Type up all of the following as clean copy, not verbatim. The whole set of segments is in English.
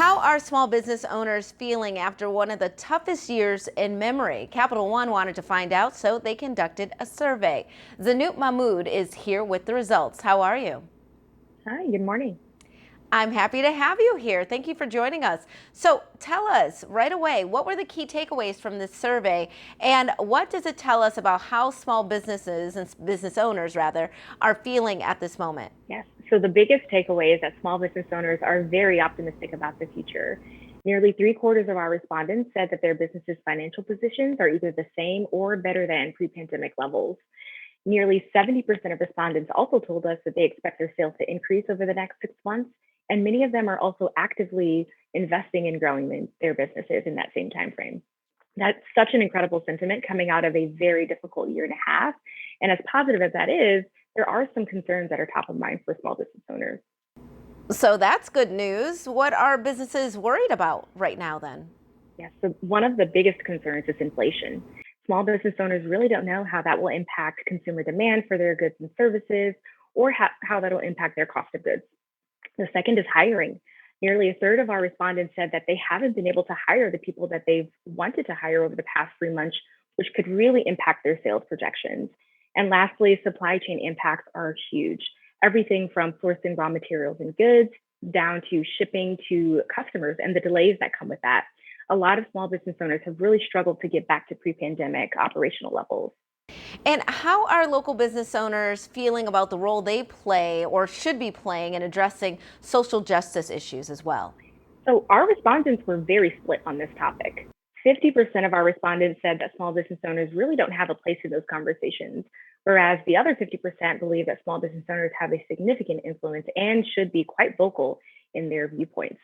How are small business owners feeling after one of the toughest years in memory? Capital One wanted to find out, so they conducted a survey. Zanoop Mahmood is here with the results. How are you? Hi, good morning. I'm happy to have you here. Thank you for joining us. So tell us right away, what were the key takeaways from this survey, and what does it tell us about how small businesses and business owners rather are feeling at this moment? Yes, so the biggest takeaway is that small business owners are very optimistic about the future. Nearly three-quarters of our respondents said that their business's financial positions are either the same or better than pre-pandemic levels. Nearly 70% of respondents also told us that they expect their sales to increase over the next 6 months, and many of them are also actively investing in growing their businesses in that same time frame. That's such an incredible sentiment coming out of a very difficult year and a half. And as positive as that is, there are some concerns that are top of mind for small business owners. So that's good news. What are businesses worried about right now then? Yes, so one of the biggest concerns is inflation. Small business owners really don't know how that will impact consumer demand for their goods and services, or how that'll impact their cost of goods. The second is hiring. Nearly a third of our respondents said that they haven't been able to hire the people that they've wanted to hire over the past 3 months, which could really impact their sales projections. And lastly, supply chain impacts are huge. Everything from sourcing raw materials and goods down to shipping to customers and the delays that come with that. A lot of small business owners have really struggled to get back to pre-pandemic operational levels. And how are local business owners feeling about the role they play or should be playing in addressing social justice issues as well? So our respondents were very split on this topic. 50% of our respondents said that small business owners really don't have a place in those conversations, whereas the other 50% believe that small business owners have a significant influence and should be quite vocal in their viewpoints.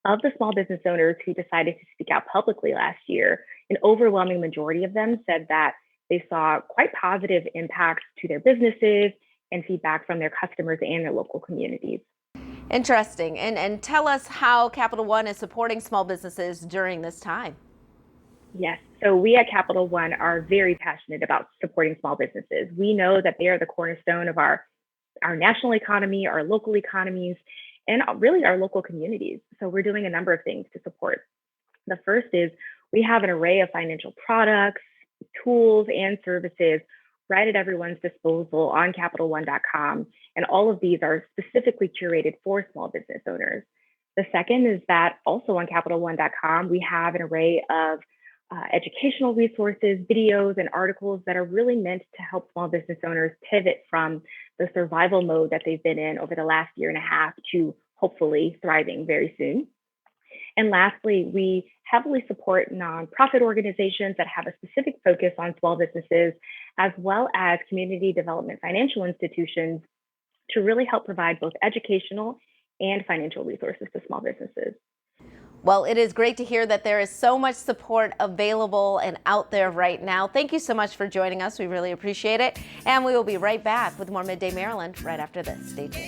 Of the small business owners who decided to speak out publicly last year, an overwhelming majority of them said that they saw quite positive impacts to their businesses and feedback from their customers and their local communities. Interesting. And tell us how Capital One is supporting small businesses during this time. Yes. So we at Capital One are very passionate about supporting small businesses. We know that they are the cornerstone of our national economy, our local economies, and really our local communities. So we're doing a number of things to support. The first is we have an array of financial products, tools, and services right at everyone's disposal on CapitalOne.com. And all of these are specifically curated for small business owners. The second is that also on CapitalOne.com, we have an array of educational resources, videos, and articles that are really meant to help small business owners pivot from the survival mode that they've been in over the last year and a half to hopefully thriving very soon. And lastly, we heavily support nonprofit organizations that have a specific focus on small businesses, as well as community development financial institutions to really help provide both educational and financial resources to small businesses. Well, it is great to hear that there is so much support available and out there right now. Thank you so much for joining us. We really appreciate it. And we will be right back with more Midday Maryland right after this. Stay tuned.